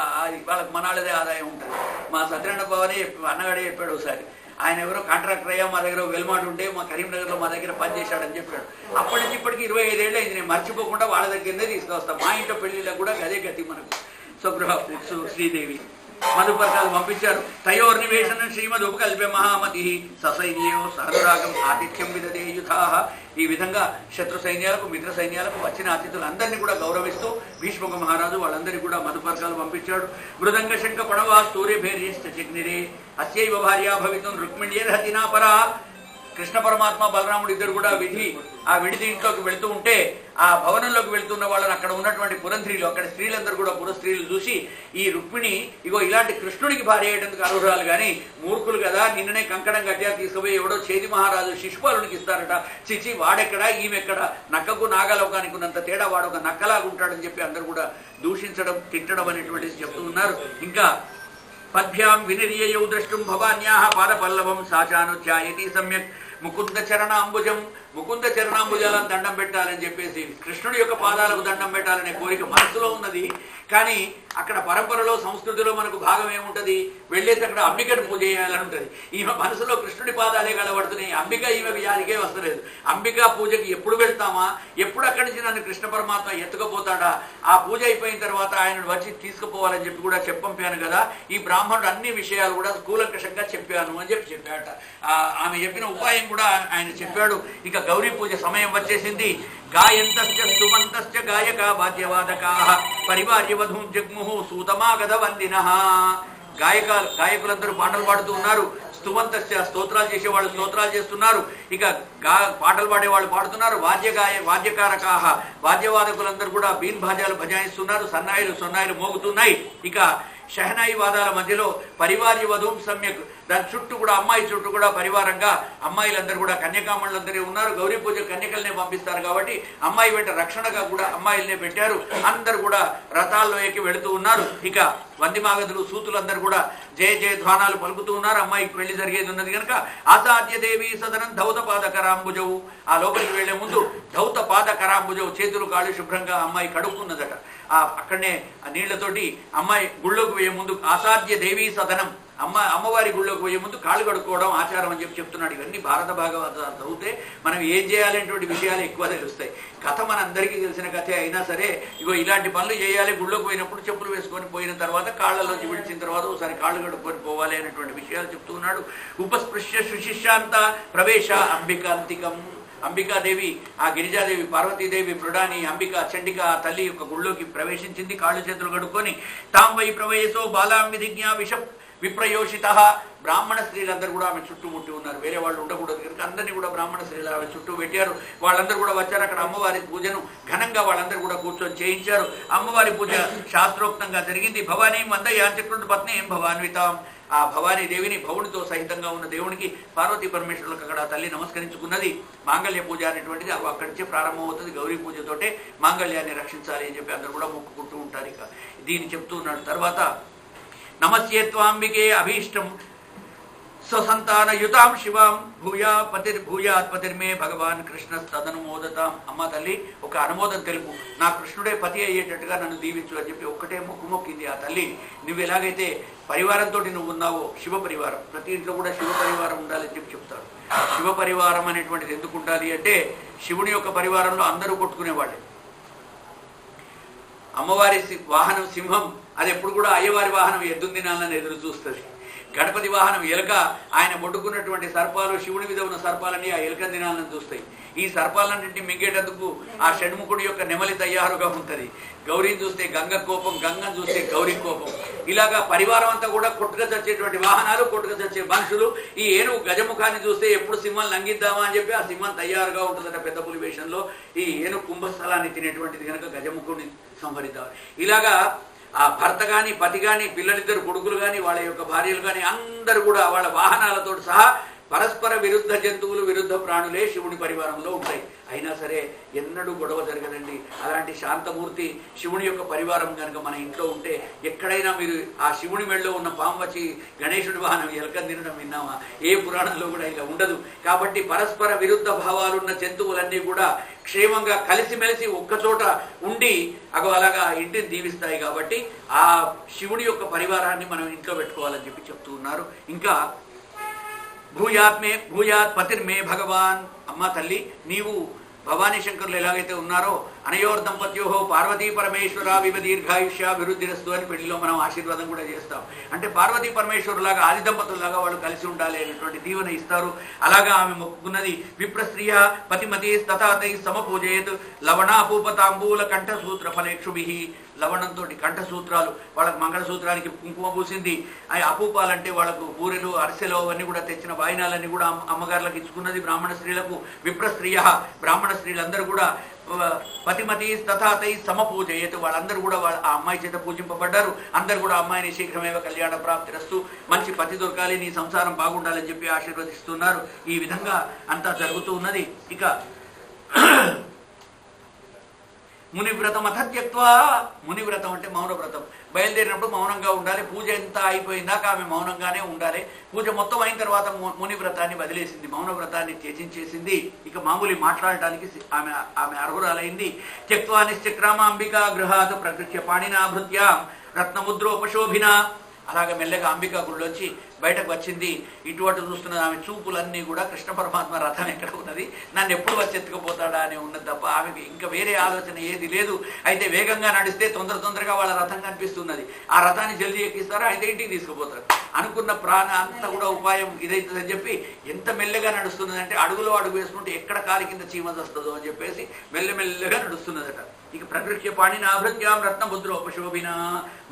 వాళ్ళకి మనాళ్ళదే ఆదాయం ఉంటుంది. మా సత్యనారాయణ బావనే అన్నగాడే చెప్పాడు ఒకసారి. ఆయన ఎవరో కాంట్రాక్టర్ అయ్యా, మా దగ్గర వెల్మాట్ ఉంటే మా కరీంనగర్లో మా దగ్గర పనిచేశాడని చెప్పాడు. అప్పటి నుంచి ఇప్పటికి 25 ఏళ్ళు అయింది. నేను మర్చిపోకుండా వాళ్ళ దగ్గరనే తీసుకొస్తాను. మా ఇంట్లో పెళ్లిళ్ళకు కూడా గదే గతి మనకు. స్వగృహ ఫుడ్స్, శ్రీదేవి మధుపర్కాలు పంపించారు. తయోర్నివేశనం శ్రీమద్ ఉపకల్పే మహామతి ససైన్యో సహనురాగం ఆతిథ్యం విదదే యుధా. ఈ విధంగా శత్రు సైన్యాలకు, మిత్ర సైన్యాలకు వచ్చిన అతిథులందరినీ కూడా గౌరవిస్తూ భీష్మక మహారాజు వాళ్ళందరికీ కూడా మధుపర్కాలు పంపించాడు. మృదంగ శంఖ పడవా సూర్యభేర్యశ్చ చిగ్నిరే అస్యైవ భార్యా భవితుం రుక్మిణ్యేర్హతినాపరా. కృష్ణ పరమాత్మ, బలరాముడు ఇద్దరు కూడా ఆ విడిది ఇంట్లోకి వెళుతూ ఉంటే ఆ భవనంలోకి వెళ్తున్న వాళ్ళని అక్కడ ఉన్నటువంటి పురంధ్రీలు, అక్కడ స్త్రీలందరూ కూడా పురస్త్రీలు చూసి ఈ రుక్మిణి ఇగో ఇలాంటి కృష్ణుడికి భార్య అయ్యేందుకు అర్హురాలు, కానీ మూర్ఖులు కదా, నిన్ననే కంకణం గట్టిగా తీసుకుపోయి ఎవడో చేతి మహారాజు శిశుపాలునికి ఇస్తారట. చిచి వాడెక్కడా, ఈమెక్కడా, నక్కకు నాగలోకానికి ఉన్నంత తేడా, వాడు ఒక నక్కలాగా ఉంటాడని చెప్పి అందరూ కూడా దూషించడం, తిట్టడం అనేటువంటిది చెప్తూ ఉన్నారు. ఇంకా పద్భ్యాం వినిర్యయౌ ద్రష్టుం భవాన్యాః పాదపల్లవం సాచానుధ్యాయతి సమ్యక్ ముకుంద చరణాంబుజం. ముకుంద చరణాంబుజాలను దండం పెట్టాలని చెప్పేసి కృష్ణుడి యొక్క పాదాలకు దండం పెట్టాలనే కోరిక మనసులో ఉన్నది. కానీ అక్కడ పరంపరలో, సంస్కృతిలో మనకు భాగం ఏముంటుంది, వెళ్ళేసి అక్కడ అంబికను పూజ చేయాలని ఉంటుంది. ఈమె మనసులో కృష్ణుడి పాదాలే కలబడుతున్నాయి. అంబిక ఈమె వ్యాధికే వస్తలేదు. అంబికా పూజకి ఎప్పుడు వెళ్తామా, ఎప్పుడు అక్కడి నుంచి నన్ను కృష్ణ పరమాత్మ ఎత్తుకపోతాడా, ఆ పూజ అయిపోయిన తర్వాత ఆయనను వచ్చి తీసుకుపోవాలని చెప్పి కూడా చెప్పంపాను కదా. ఈ బ్రాహ్మణుడు అన్ని విషయాలు కూడా కూలంకషంగా చెప్పాను అని చెప్పాట. ఆమె చెప్పిన ఉపాయం కూడా ఆయన చెప్పాడు. ఇక గౌరీ పూజ సమయం వచ్చేసింది. గాయంతశ్చ స్తుమంతశ్చ గాయకా వాద్యవాదకాః పరివార్యవధూం జగ్ముః సూతమాగధ వందినః. గాయకులందరూ పాటలు పాడుతూ ఉన్నారు. స్తుమంతశ్చ స్తోత్రాలు చేసేవాళ్ళు స్తోత్రాలు చేస్తున్నారు. ఇక పాటలు పాడేవాళ్ళు పాడుతున్నారు. వాద్యకారకాః వాద్యవాదకులందరూ కూడా బీన్ భాజాలు భజాయిస్తున్నారు. సన్నాయిలు సొన్నాయిలు మోగుతున్నాయి. ఇక షహనాయి వాదాల మధ్యలో పరివార్య వధూం సమ్యక్ దాని చుట్టూ కూడా అమ్మాయి చుట్టూ కూడా పరివారంగా అమ్మాయిలందరూ కూడా కన్యకామణులందరూ ఉన్నారు. గౌరీ పూజ కన్యకలనే పంపిస్తారు కాబట్టి అమ్మాయి వెంట రక్షణగా కూడా అమ్మాయిలనే పెట్టారు. అందరు కూడా రథాల్లో ఎక్కి వెళుతూ ఉన్నారు. ఇక వందిమాగదులు సూతులందరూ కూడా జయ జయ ధ్వానాలు పలుకుతూ ఉన్నారు. అమ్మాయికి పెళ్లి జరిగేది ఉన్నది కనుక ఆసాధ్య దేవి సదనం ధౌత పాద కరాంబుజవు, ఆ లోపలికి వెళ్లే ముందు ధౌత పాద కరాంబుజవు, చేతులు కాళ్ళు శుభ్రంగా అమ్మాయి కడుక్కున్నదట. అక్కడనే ఆ నీళ్లతోటి అమ్మాయి గుళ్ళోకి పోయే ముందు ఆసాధ్య దేవీ సదనం, అమ్మవారి గుళ్ళోకి పోయే ముందు కాళ్ళు కడుక్కోవడం ఆచారం అని చెప్తున్నాడు. ఇవన్నీ భారత భాగవతాలు చదివితే మనం ఏం చేయాలనేటువంటి విషయాలు ఎక్కువ తెలుస్తాయి. కథ మనందరికీ తెలిసిన కథే అయినా సరే ఇగో ఇలాంటి పనులు చేయాలి. గుళ్ళోకి పోయినప్పుడు చెప్పులు వేసుకొని పోయిన తర్వాత కాళ్ళలోంచి విడిచిన తర్వాత ఒకసారి కాళ్ళు కడుక్కొని పోవాలి అనేటువంటి విషయాలు చెప్తున్నాడు. ఉపస్పృశ్య సుశిష్యాంత ప్రవేశ అంబికాంతికం, అంబికాదేవి ఆ గిరిజాదేవి పార్వతీదేవి మృడాని అంబిక చండిక తల్లి యొక్క గుళ్ళోకి ప్రవేశించింది. కాళ్ళు చేతులు కడుక్కొని తాం వై ప్రవేశో బాలాం విధిజ్ఞా విప్రయోషిత, బ్రాహ్మణ స్త్రీలందరూ కూడా ఆమె చుట్టూ ముట్టి ఉన్నారు. వేరే వాళ్ళు ఉండకూడదు కనుక అందరినీ కూడా బ్రాహ్మణ స్త్రీలు ఆమె చుట్టూ పెట్టారు. వాళ్ళందరూ కూడా వచ్చారు. అక్కడ అమ్మవారి పూజను ఘనంగా వాళ్ళందరూ కూడా కూర్చొని చేయించారు. అమ్మవారి పూజ శాస్త్రోక్తంగా జరిగింది. భవానీ మందయాంచక్రుడు పత్ని భవాన్వితాం, ఆ భవానీ దేవిని భవునితో సహితంగా ఉన్న దేవునికి పార్వతీ పరమేశ్వరులకు అక్కడ తల్లి నమస్కరించుకున్నది. మాంగళ్య పూజ అనేటువంటిది అక్కడి నుంచే ప్రారంభమవుతుంది. గౌరీ పూజతోటే మాంగళ్యాన్ని రక్షించాలి అని చెప్పి అందరూ కూడా మొక్కుకుంటూ ఉంటారు. ఇక దీన్ని చెప్తూ ఉన్నాడు. తర్వాత నమస్యే త్వాంబికే అభీష్టం స్వసంతానయుతాం శివాం భూయాత్ పతిర్మే భగవాన్ కృష్ణ తదనుమోదతాం. అమ్మ తల్లి ఒక అనుమోదం తెలుపు, నా కృష్ణుడే పతి అయ్యేటట్టుగా నన్ను దీవించు అని చెప్పి ఒక్కటే మొక్కింది ఆ తల్లి. నువ్వు ఎలాగైతే పరివారంతో నువ్వు ఉన్నావో శివ పరివారం, ప్రతి ఇంట్లో కూడా శివ పరివారం ఉండాలని చెప్పి చెప్తాడు. శివ పరివారం అనేటువంటిది ఎందుకు ఉండాలి అంటే శివుని యొక్క పరివారంలో అందరూ కొట్టుకునేవాళ్ళే. అమ్మవారి వాహనం సింహం, అది ఎప్పుడు కూడా అయ్యవారి వాహనం ఎద్దు దినాలని ఎదురు చూస్తుంది. గణపతి వాహనం ఎలుక, ఆయన మొడ్డుకున్నటువంటి సర్పాలు శివుని మీద ఉన్న సర్పాలని ఆ ఎలుక దినాలను చూస్తాయి. ఈ సర్పాలన్నింటినీ మింగేటందుకు ఆ షణ్ముఖుడి యొక్క నెమలి తయారుగా ఉంటుంది. గౌరీని చూస్తే గంగ కోపం, గంగను చూస్తే గౌరీ కోపం. ఇలాగా పరివారం అంతా కూడా కొట్టుక చచ్చేటువంటి వాహనాలు, కొట్టుక చచ్చే మనుషులు. ఈ ఏనుగు గజముఖాన్ని చూస్తే ఎప్పుడు సింహం లంఘిద్దామా అని చెప్పి ఆ సింహం తయారుగా ఉంటుందట పెద్ద పులి వేషంలో. ఈ ఏనుగు కుంభస్థలాన్ని తినేటువంటిది కనుక గజముఖుడిని సంహరిద్దాం. ఇలాగా ఆ భర్త కానీ పతి కానీ పిల్లలిద్దరు కొడుకులు కానీ వాళ్ళ యొక్క భార్యలు కానీ అందరూ కూడా వాళ్ళ వాహనాలతో సహా పరస్పర విరుద్ధ జంతువులు విరుద్ధ ప్రాణులే శివుని పరివారంలో ఉంటాయి. అయినా సరే ఎన్నడూ గొడవ జరగదండి. అలాంటి శాంతమూర్తి శివుని యొక్క పరివారం కనుక మన ఇంట్లో ఉంటే ఎక్కడైనా మీరు ఆ శివుని మెళ్ళలో ఉన్న పాము వచ్చి గణేశుడి వాహనం ఎలకని తినడం విన్నామా? ఏ పురాణంలో కూడా ఇలా ఉండదు. కాబట్టి పరస్పర విరుద్ధ భావాలున్న జంతువులన్నీ కూడా క్షేమంగా కలిసిమెలిసి ఒక్కచోట ఉండి అలాగా ఇంటిని దీవిస్తాయి. కాబట్టి ఆ శివుని యొక్క పరివారాన్ని మనం ఇంట్లో పెట్టుకోవాలని చెప్పి చెప్తూ ఉన్నారు. ఇంకా భూయాత్ పతిర్మే భగవాన్, అమ్మ తల్లి నీవు భవానీ శంకరులు ఎలాగైతే ఉన్నారో అనయోర్ దంపత్యోహో పార్వతీ పరమేశ్వర వివ దీర్ఘాయుష్య అభివృద్ధిరస్తు అని పెళ్లిలో మనం ఆశీర్వాదం కూడా చేస్తాం. అంటే పార్వతీ పరమేశ్వరులాగా ఆది దంపతుల్లాగా వాళ్ళు కలిసి ఉండాలి అనేటువంటి దీవెన ఇస్తారు. అలాగా ఆమె మొక్కున్నది. విప్రస్త్రియ పతిమతి తథాతై సమపూజయేత్ లవణాపూపతాంబూల కంఠసూత్ర ఫలేక్షుభి, లవణంతో కంఠసూత్రాలు, వాళ్ళకు మంగళసూత్రానికి కుంకుమ పూసింది. ఆ అపూపాలంటే వాళ్ళకు బూరెలు అరిసెలు అవన్నీ కూడా తెచ్చిన వాయినాలన్నీ కూడా అమ్మగారులకు ఇచ్చుకున్నది బ్రాహ్మణ స్త్రీలకు. విప్రస్త్రియ బ్రాహ్మణ స్త్రీలందరూ కూడా పతిమతి తథాతై సమపూజయేత్, వాళ్ళందరూ కూడా ఆ అమ్మాయి చేత పూజింపబడ్డారు. అందరూ కూడా అమ్మాయిని శీఘ్రమేవ కళ్యాణ ప్రాప్తిరస్తు, మంచి పతి దొరకాలి, నీ సంసారం బాగుండాలని చెప్పి ఆశీర్వదిస్తున్నారు. ఈ విధంగా అంతా జరుగుతూ ఉన్నది. ఇక మునివ్రతం అథత్యక్వా, మునివ్రతం అంటే మౌనవ్రతం. బయలుదేరినప్పుడు మౌనంగా ఉండాలి. పూజ ఎంత అయిపోయిందాక ఆమె మౌనంగానే ఉండాలి. పూజ మొత్తం అయిన తర్వాత మునివ్రతాన్ని వదిలేసింది, మౌనవ్రతాన్ని త్యజించేసింది. ఇక మామూలు మాట్లాడటానికి ఆమె అర్హురాలైంది. త్యక్వా నిశ్చక్రామ అంబికా గృహాత్ ప్రకృత్య పాణినాభృత్యాం రత్నముద్రోపశోభిన, అలాగ మెల్లగా అంబికా గుడిలోంచి బయటకు వచ్చింది. ఇటువంటి చూస్తున్నది. ఆమె చూపులన్నీ కూడా కృష్ణ పరమాత్మ రథం ఎక్కడ ఉన్నది, నన్ను ఎప్పుడు వచ్చి ఎత్తుకుపోతాడా అని ఉన్నది తప్ప ఆమెకి ఇంకా వేరే ఆలోచన ఏది లేదు. అయితే వేగంగా నడిస్తే తొందరగా వాళ్ళ రథం కనిపిస్తున్నది. ఆ రథాన్ని జల్దీ ఎక్కిస్తారో అయితే ఇంటికి తీసుకుపోతారు. అనుకున్న ప్రాణ అంతా కూడా ఉపాయం ఇదైతుందని చెప్పి ఎంత మెల్లగా నడుస్తున్నది అంటే అడుగులో అడుగు వేసుకుంటే ఎక్కడ కాలి కింద చీమ వస్తుందో అని చెప్పేసి మెల్లమెల్లగా నడుస్తున్నదట. ఇక ప్రకృత్య పాణినాభృత్యాం రత్నముద్రోపశోభిన,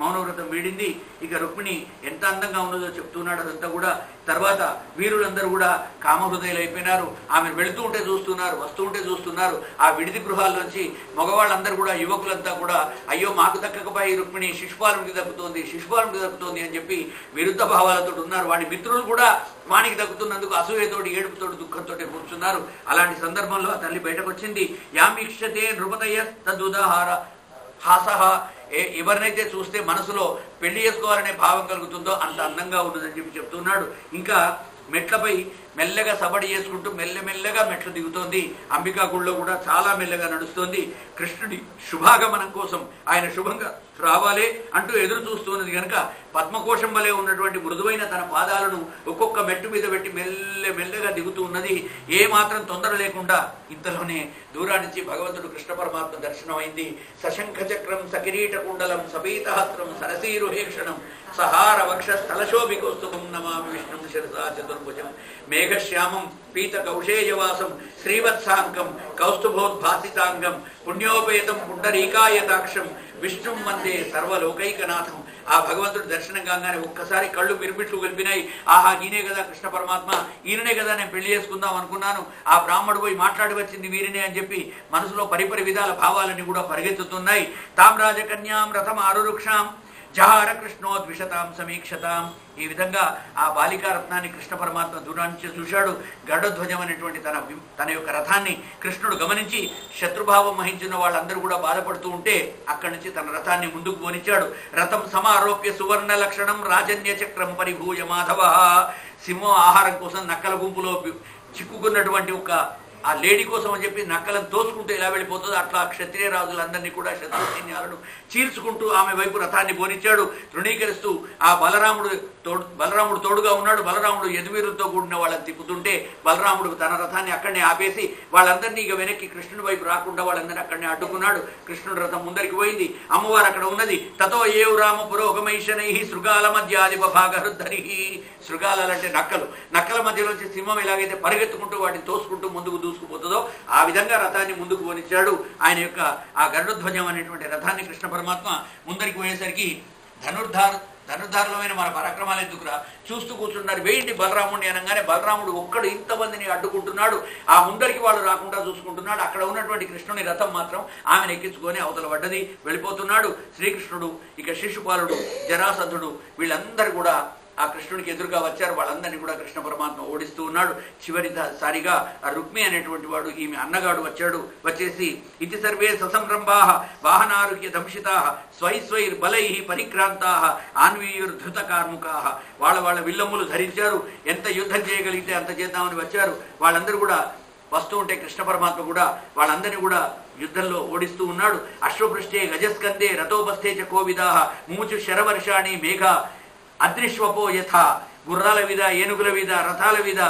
మౌనవ్రతం వీడింది. ఇక రుక్మిణి ఎంత అందంగా ఉన్నదో చెప్తున్నాడు. చూస్తున్నాడు అదంతా కూడా. తర్వాత వీరులందరూ కూడా కామహృదయులు అయిపోయినారు. ఆమె వెళుతూ ఉంటే చూస్తున్నారు, వస్తూ ఉంటే చూస్తున్నారు. ఆ విడిది గృహాల్లోంచి మగవాళ్ళందరూ కూడా, యువకులంతా కూడా అయ్యో మాకు దక్కకపోయి రుక్మిణి శిశుపాలునికి దక్కుతోంది, శిశుపాలునికి దక్కుతోంది అని చెప్పి విరుద్ధ భావాలతో ఉన్నారు. వాడి మిత్రులు కూడా వానికి దక్కుతున్నందుకు అసూయతోటి, ఏడుపుతోటి, దుఃఖంతో కూర్చున్నారు. అలాంటి సందర్భంలో ఆ తల్లి బయటకు వచ్చింది. యామీక్షతే నృపతయ తదుదాహార హాసహ, ఎవరినైతే చూస్తే మనసులో పెళ్లి చేసుకోవాలనే భావం కలుగుతుందో అంత అందంగా ఉన్నదని చెప్పి చెప్తున్నాడు. ఇంకా మెట్లపై మెల్లగా సబడి చేసుకుంటూ మెల్లమెల్లగా మెట్లు దిగుతోంది. అంబికా గుళ్ళో కూడా చాలా మెల్లగా నడుస్తోంది. కృష్ణుడి శుభాగమనం కోసం ఆయన శుభంగా రావాలే అంటూ ఎదురు చూస్తున్నది కనుక పద్మకోశం వలె ఉన్నటువంటి మృదువైన తన పాదాలను ఒక్కొక్క మెట్టు మీద పెట్టి మెల్లగా దిగుతూ ఉన్నది. ఏ మాత్రం తొందర లేకుండా ఇంతలోనే దూరానికి భగవంతుడు కృష్ణ పరమాత్మ దర్శనం అయింది. సశంఖ చక్రం సకిరీట కుండలం సపీతహస్త్రం సరసీరుహేక్షణం సహార వక్ష స్థలశోభికౌస్తుభం నమామి విష్ణుం శిరసా చతుర్భుజం మేఘశ్యామం పీత కౌశేయవాసం శ్రీవత్సాంకం కౌస్తుభోద్భాసితాంగం పుణ్యోపేతం పుండరీకాయతాక్షం విష్ణుం వందే సర్వలోకైకనాథం. ఆ భగవంతుడు దర్శనం కాగానే ఒక్కసారి కళ్ళు మిరుమిట్లు గెలిపినాయి. ఆహా, ఈయనే కదా కృష్ణ పరమాత్మ, ఈయననే కదా నేను పెళ్లి చేసుకుందాం అనుకున్నాను, ఆ బ్రాహ్మడు పోయి మాట్లాడి వచ్చింది వీరినే అని చెప్పి మనసులో పరిపరి విధాల భావాలన్నీ కూడా పరిగెత్తుతున్నాయి. తామ్రాజ కన్యాం రథం ఆరురుక్షాం జహార కృష్ణోద్విషతాం సమీక్షతాం. ఈ విధంగా ఆ బాలికారత్నాన్ని కృష్ణ పరమాత్మ దూరాన్ని చూశాడు. గరుడధ్వజం అనేటువంటి తన యొక్క రథాన్ని కృష్ణుడు గమనించి శత్రుభావం వహించిన వాళ్ళందరూ కూడా బాధపడుతూ ఉంటే అక్కడి నుంచి తన రథాన్ని ముందుకు పోనిచ్చాడు. రథం సమారోప్య సువర్ణ లక్షణం రాజన్య చక్రం పరిభూయ మాధవ. సింహం ఆహారం కోసం నక్కల గుంపులో చిక్కుకున్నటువంటి ఒక ఆ లేడీ కోసం అని చెప్పి నక్కలను తోసుకుంటూ ఎలా వెళ్ళిపోతుందో అట్లా క్షత్రియ రాజులందరినీ కూడా శత్రు సైన్యాలను చీల్చుకుంటూ ఆమె వైపు రథాన్ని పోనిచ్చాడు. తృణీకరిస్తూ ఆ బలరాముడు తోడుగా ఉన్నాడు. బలరాముడు యదువీరులతో కూడిన వాళ్ళని తిప్పుతుంటే బలరాముడు తన రథాన్ని అక్కడనే ఆపేసి వాళ్ళందరినీ ఇక వెనక్కి కృష్ణుడి వైపు రాకుండా వాళ్ళందరినీ అక్కడనే అడ్డుకున్నాడు. కృష్ణుడు రథం ముందరికి పోయింది. అమ్మవారు అక్కడ ఉన్నది. తతో ఏవు రామ పురోగమైషనై శృగాల మధ్యాధిప భాగహృద్ధరి. శృగాలంటే నక్కలు. నక్కల మధ్యలోంచి సింహం ఎలాగైతే పరిగెత్తుకుంటూ వాటిని తోసుకుంటూ ముందుకు దూసుకుపోతుందో ఆ విధంగా రథాన్ని ముందుకు పోనిచ్చాడు. ఆయన యొక్క ఆ గరుడధ్వజం అనేటువంటి రథాన్ని కృష్ణ పరమాత్మ ముందరికి పోయేసరికి ధనుర్ధారులమైన మన పరాక్రమాలు ఎందుకురా, చూస్తూ కూర్చున్నారు, వేయండి బలరాముడిని అనగానే బలరాముడు ఒక్కడు ఇంతమందిని అడ్డుకుంటున్నాడు. ఆ ముందరికి వాళ్ళు రాకుండా చూసుకుంటున్నాడు. అక్కడ ఉన్నటువంటి కృష్ణుని రథం మాత్రం ఆమెను ఎక్కించుకొని అవతల పడ్డది, వెళ్ళిపోతున్నాడు. శ్రీకృష్ణుడు, ఇక శిశుపాలుడు, జరాసంధుడు వీళ్ళందరూ కూడా ఆ కృష్ణుడికి ఎదురుగా వచ్చారు. వాళ్ళందరినీ కూడా కృష్ణ పరమాత్మ ఓడిస్తూ ఉన్నాడు. చివరిసారిగా ఆ రుక్మి అనేటువంటి వాడు, ఈమె అన్నగాడు వచ్చేసి ఇతి సర్వే ససంరంభా వాహనారుహ్య దంశితా స్వైర్ బలై పరిక్రాంతా ఆన్వీయుర్ధృత కార్ముకా. వాళ్ళ విల్లమ్ములు ధరించారు. ఎంత యుద్ధం చేయగలిగితే అంత చేద్దామని వచ్చారు. వాళ్ళందరూ కూడా వస్తూ ఉంటే కృష్ణ పరమాత్మ కూడా వాళ్ళందరినీ కూడా యుద్ధంలో ఓడిస్తూ ఉన్నాడు. అశ్వపృష్ఠే గజస్కందే రథోపస్థే చ కోవిదా మూచు శరవర్షాణి మేఘ అదృశ్వపో యథ. గుర్రాల మీద, ఏనుగుల మీద, రథాల మీద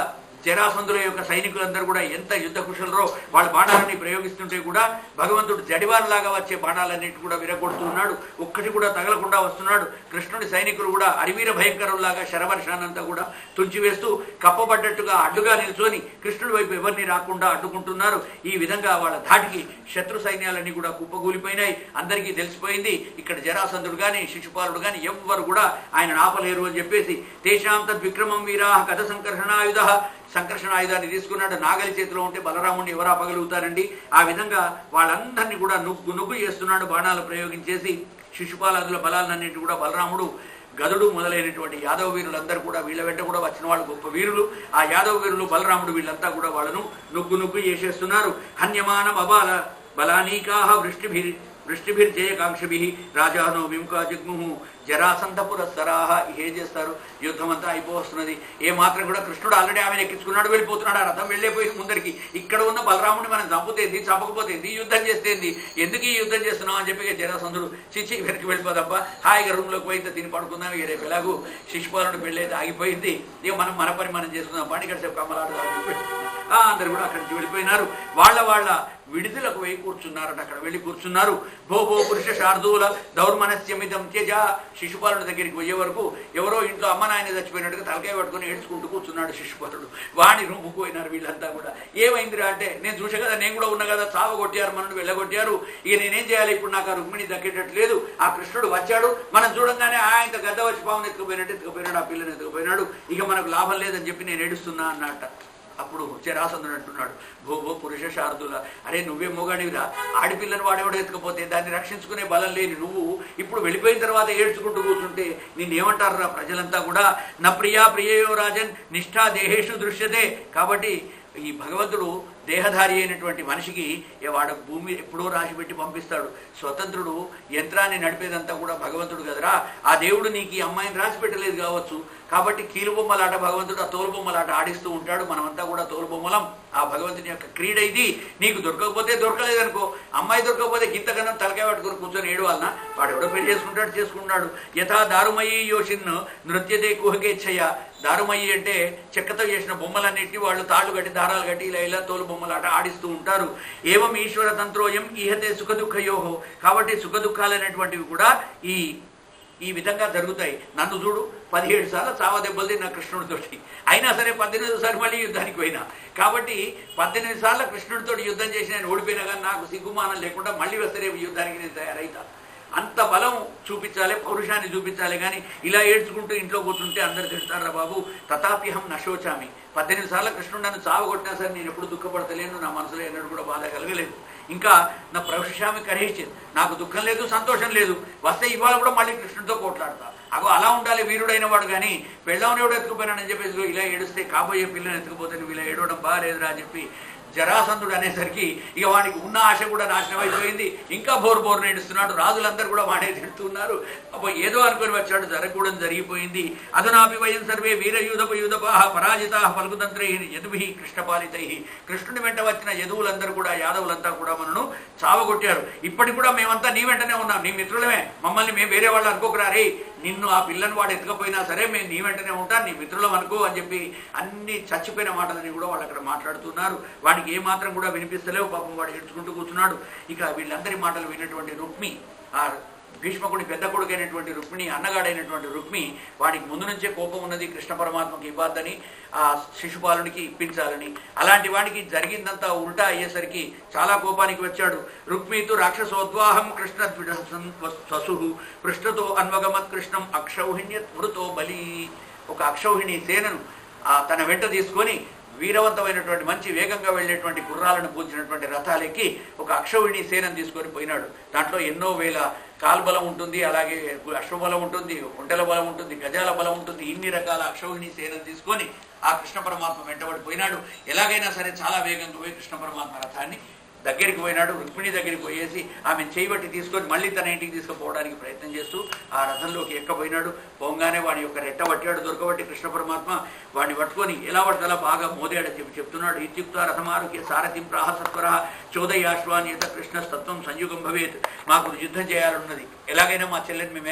జరాసంధుల యొక్క సైనికులందరూ కూడా ఎంత యుద్ధ కుశలరో. వాళ్ళ బాణాలన్నీ ప్రయోగిస్తుంటే కూడా భగవంతుడు జడివారులాగా వచ్చే బాణాలన్నిటి కూడా విరగొడుతున్నాడు. ఒక్కటి కూడా తగలకుండా వస్తున్నాడు. కృష్ణుడి సైనికులు కూడా అరివీర భయంకరులాగా శరవర్షానంతా కూడా తుంచివేస్తూ కప్పబడ్డట్టుగా అడ్డుగా నిల్చొని కృష్ణుడి వైపు ఎవరిని రాకుండా అడ్డుకుంటున్నారు. ఈ విధంగా వాళ్ళ ధాటికి శత్రు సైన్యాలన్నీ కూడా కుప్పగూలిపోయినాయి. అందరికీ తెలిసిపోయింది ఇక్కడ జరాసంధుడు కానీ శిశుపాలుడు కానీ ఎవ్వరు కూడా ఆయన ఆపలేరు అని చెప్పేసి తేషాం తద్విక్రమం వీరా కథ సంకర్షణాయుధ. సంకర్షణాయుధాన్ని తీసుకున్నాడు. నాగలి చేతిలో ఉంటే బలరాముడిని ఎవరు ఆపగలుగుతారండి? ఆ విధంగా వాళ్ళందరినీ కూడా నుగ్గు చేస్తున్నాడు బాణాలు ప్రయోగించేసి. శిశుపాలాదుల బలాలన్నింటి కూడా బలరాముడు, గదుడు మొదలైనటువంటి యాదవ వీరులందరూ కూడా వీళ్ళ వెంట కూడా వచ్చిన వాళ్ళు గొప్ప వీరులు. ఆ యాదవ వీరులు బలరాముడు వీళ్ళంతా కూడా వాళ్ళను నుగ్గు చేసేస్తున్నారు. హన్యమాన బబాల బలానీకాహ వృష్టిభిర్జయకాంక్షిభి రాజానో విముఖా జిగ్ముహు జరాసంధ పురస్సరాహ. ఏం చేస్తారు? యుద్ధం అంతా అయిపోతున్నది. ఏ మాత్రం కూడా కృష్ణుడు ఆల్రెడీ ఆమెను ఎక్కించుకున్నాడు, వెళ్ళిపోతున్నాడు. ఆ రథం వెళ్ళిపోయి ముందరికి. ఇక్కడ ఉన్న బలరాముడిని మనం చంపుతేంది, చంపకపోతేంది, యుద్ధం చేస్తేంది, ఎందుకు ఈ యుద్ధం చేస్తున్నాం అని చెప్పి జరాసంధుడు చిచ్చి వెనక్కి వెళ్ళిపోదప్ప, హాయిగా రూమ్లోకి పోయితే తిని పడుకుందాం, రేపు ఎలాగూ శిశుపాలుడు పెళ్ళి అయితే ఆగిపోయింది, ఇక మనం మన పని మనం చేసుకుందాం, పండుగ సేపు కమ్మలాడు అందరు కూడా అక్కడి నుంచి వెళ్ళిపోయినారు. వాళ్ళ విడుదలకు పోయి కూర్చున్నారట. అక్కడ వెళ్ళి కూర్చున్నారు. భో పురుష శార్దూల దౌర్మనస్యమిదం త్యజ. శిశుపాలుడి దగ్గరికి పోయే వరకు ఎవరో ఇంట్లో అమ్మ నాయన చచ్చిపోయినట్టుగా తలకాయ పట్టుకుని ఏడ్చుకుంటూ కూర్చున్నాడు శిశుపాలుడు. వాణి రూముకు పోయినారు వీళ్ళంతా కూడా. ఏమైందిరా అంటే, నేను చూసా కదా, నేను కూడా ఉన్నా కదా, చావ కొట్టారు, మనల్ని వెళ్ళగొట్టారు, ఇక నేనేం చేయాలి, ఇప్పుడు నాకు ఆ రుక్మిణి దక్కేటట్టు లేదు. ఆ కృష్ణుడు వచ్చాడు, మనం చూడంగానే ఆయన గద్ద వచ్చి పావును ఎత్తుకుపోయినాడు, ఆ పిల్లని ఎత్తుకుపోయినాడు, ఇక మనకు లాభం లేదని చెప్పి నేను ఏడుస్తున్నా అన్నట్ట. అప్పుడు జరాసంధుడు అంటున్నాడు, భో పురుష శారదుల, అరే నువ్వే మొగాడివిరా, ఆడిపిల్లని వాడేవాడు ఎత్తుకపోతే దాన్ని రక్షించుకునే బలం లేని నువ్వు ఇప్పుడు వెళ్ళిపోయిన తర్వాత ఏడ్చుకుంటూ కూర్చుంటే నిన్నేమంటారురా ప్రజలంతా కూడా. నా ప్రియా ప్రియయో రాజన్ నిష్ఠా దేహేషు దృశ్యతే. కాబట్టి ఈ భగవంతుడు దేహధారి అయినటువంటి మనిషికి వాడు భూమి ఎప్పుడో రాసిపెట్టి పంపిస్తాడు. స్వతంత్రుడు యంత్రాన్ని నడిపేదంతా కూడా భగవంతుడు కదరా. ఆ దేవుడు నీకు ఈ అమ్మాయిని రాసి పెట్టలేదు కావచ్చు, కాబట్టి కీలుబొమ్మలాట భగవంతుడు ఆ తోలుబొమ్మలాట ఆడిస్తూ ఉంటాడు. మనమంతా కూడా తోలుబొమ్మలం. ఆ భగవంతుని యొక్క క్రీడ ఇది. నీకు దొరకకపోతే దొరకలేదనుకో, అమ్మాయి దొరకకపోతే గింతకన్నా తలకాయ పట్టుకుని కూర్చొని ఏడవాలన్నా, వాడు ఎవడో పెళ్లి చేసుకుంటాడు. యథా దారుమయీ యోషిన్ నృత్యదే కుహకేచ్ఛయ. దారుమయ్యి అంటే చెక్కతో చేసిన బొమ్మలన్నింటినీ వాళ్ళు తాళ్ళు కట్టి దారాలు కట్టి ఇలా తోలు బొమ్మలాట ఆడిస్తూ ఉంటారు. ఏవం ఈశ్వర తంత్రోయం ఈహతే సుఖ దుఃఖయోహో. కాబట్టి సుఖ దుఃఖాలనేటువంటివి కూడా ఈ విధంగా జరుగుతాయి. నన్ను చూడు, 17 సార్లు చావ దెబ్బలు తిన్న కృష్ణుడితోటి, అయినా సరే 18 సార్లు మళ్ళీ యుద్ధానికి పోయినా. కాబట్టి 18 సార్లు కృష్ణుడితో యుద్ధం చేసి నేను ఓడిపోయినా కానీ నాకు సిగ్గుమానం లేకుండా మళ్ళీ వస్తే యుద్ధానికి నేను తయారైతా. అంత బలం చూపించాలి, పౌరుషాన్ని చూపించాలి. కానీ ఇలా ఏడ్చుకుంటూ ఇంట్లో కూర్చుంటే అందరు తిడతారా బాబు. తథాప్యహం నశోచామి. 18 సార్లు కృష్ణుడు నన్ను చావగొట్టినా సరే నేను ఎప్పుడు దుఃఖపడతలేను, నా మనసులో ఎన్నడూ కూడా బాధ కలగలేదు. ఇంకా నా ప్రవిశామి కరేషిత్, నాకు దుఃఖం లేదు, సంతోషం లేదు. వస్తే ఇవాళ కూడా మళ్ళీ కృష్ణుడితో కోట్లాడతా. అగో అలా ఉండాలి వీరుడైన వాడు. కానీ పెళ్ళవని ఎవడు ఎత్తుకుపోయినాడని చెప్పేసి ఇలా ఏడుస్తే కాబోయే పిల్లని ఎత్తుకుపోతే నువ్వు ఇలా ఏడవడం బాగాలేదురా అని చెప్పి జరాసంధుడు అనేసరికి ఇక వాడికి ఉన్న ఆశ కూడా నాశనం అయిపోయింది. ఇంకా బోరు నేడుస్తున్నాడు. రాజులందరూ కూడా వాడే తిడుతున్నారు. అప్పుడు ఏదో అనుకుని వచ్చాడు, జరగకూడదు జరిగిపోయింది. అధునాపి వయం సర్వే వీరయూధపయూధపాః పరాజితాః ఫల్గుతంత్రైః యదుభిః కృష్ణపాలితైః. కృష్ణుని వెంట వచ్చిన యదువులందరూ కూడా, యాదవులంతా కూడా మనను చావగొట్టారు. ఇప్పటికి కూడా మేమంతా నీ వెంటనే ఉన్నాం, నీ మిత్రులమే, మమ్మల్ని మేము వేరే వాళ్ళు అనుకోకురా రే. నిన్ను ఆ పిల్లని వాడు ఎత్తుకపోయినా సరే మేము నీ వెంటనే ఉంటాం, నీ మిత్రులం అనుకో అని చెప్పి అన్ని చచ్చిపోయిన మాటలని కూడా వాళ్ళు అక్కడ మాట్లాడుతున్నారు. వాడికి ఏమాత్రం కూడా వినిపిస్తలేవు. పాపం వాడు ఏడ్చుకుంటూ కూర్చున్నాడు. ఇక వీళ్ళందరి మాటలు విన్నటువంటి రుక్మి, ఆ భీష్మకుడి పెద్ద కొడుకైనటువంటి రుక్మిణి, అన్నగాడైనటువంటి రుక్మి, వాడికి ముందు నుంచే కోపం ఉన్నది, కృష్ణ పరమాత్మకి ఇవ్వద్దని, ఆ శిశుపాలునికి ఇప్పించాలని. అలాంటి వాడికి జరిగిందంతా ఉల్టా అయ్యేసరికి చాలా కోపానికి వచ్చాడు. రుక్మితు రాక్షసోద్వాహం కృష్ణ స్వసు పృష్ఠతో అన్వగమత్ కృష్ణం అక్షౌహిణ్యత్ మృతో బలి. ఒక అక్షౌహిణి సేనను తన వెంట తీసుకొని వీరవంతమైనటువంటి మంచి వేగంగా వెళ్ళేటువంటి గుర్రాలను పూజించినటువంటి రథాలెక్కి ఒక అక్షౌహిణి సేనను తీసుకొని పోయినాడు. దాంట్లో ఎన్నో వేల కాల్బలం ఉంటుంది, అలాగే అశ్వబలం ఉంటుంది, ఒంటెల బలం ఉంటుంది, గజాల బలం ఉంటుంది. ఇన్ని రకాల అక్షౌహిణి సేనను తీసుకొని ఆ కృష్ణ పరమాత్మ వెంటబడి పోయినాడు. ఎలాగైనా సరే చాలా వేగంగా పోయి కృష్ణ పరమాత్మ రథాన్ని దగ్గరికి పోయినాడు. రుక్మిణి దగ్గరికి పోయేసి ఆమె చేయబట్టి తీసుకొని మళ్ళీ తన ఇంటికి తీసుకుపోవడానికి ప్రయత్నం చేస్తూ ఆ రథంలోకి ఎక్కబోయినాడు. పోగానే వాడి యొక్క రెట్ట పట్టాడు. దొరకబట్టి కృష్ణ పరమాత్మ వాడిని పట్టుకొని ఎలా పడతలా బాగా మోదాడని చెప్పి చెప్తున్నాడు. ఇత్యుక్త రథమారుహ్య సారథిం ప్రాహసత్వర చోదయాశ్వాన్ యత కృష్ణ తత్వం సంయుగం భవేత్. మాకు యుద్ధం చేయాలన్నది, ఎలాగైనా మా చెల్లెని మేము